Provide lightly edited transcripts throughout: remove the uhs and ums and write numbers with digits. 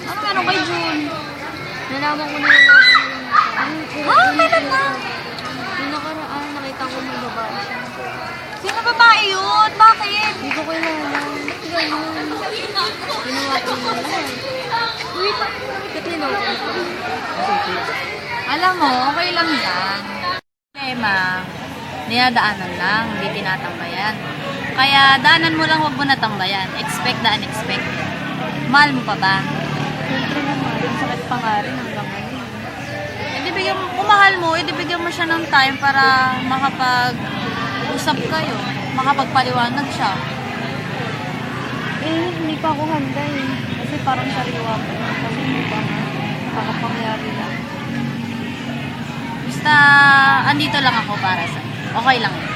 Ano meron kay June? Nalaman ko na yung Kailan na? yung nakaraan, nakita ko may babae siya. Sino babae yun? Bakit? Hindi ko kilala. Ganun. Ginawa ko na lang. Wait, ba't niloko ko? Alam mo, okay lang yan. Problema, dinadaanan lang, hindi tinatambayan. Kaya daanan mo lang, huwag mo natambayan. Expect the unexpected. Mahal mo pa ba? Siyempre naman, yung sakit pa nga rin hanggang ngayon. Kung mahal mo, bigyan mo siya ng time para makapag-usap kayo, makapagpaliwanag siya. Eh, hindi pa ako handa eh. Kasi parang sariwa ko. Kasi hindi pa nga. Kakapangyari lang. Basta, andito lang ako para sa okay lang yun.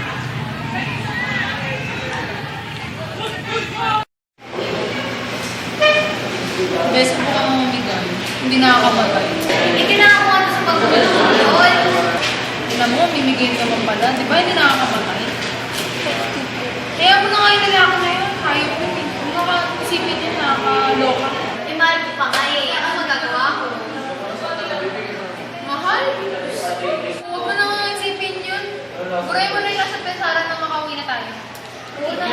Best po kang mabigan. Hindi nakakamatay. Kinakakuha na sa pagkakulon. Alam mo, mimigay naman pala. Di ba hindi nakakamatay? Kaya mo na nga yung lalaki na yun. Hayop yun eh. Kung nakasipin yun, nakakaloka. Eh, mahal ko pa nga eh. Ano magagawa ko? Mahal? Huwag mo na nga isipin yun. Buray mo na yung nasa pesaran na makauwi na tayo. Oo na.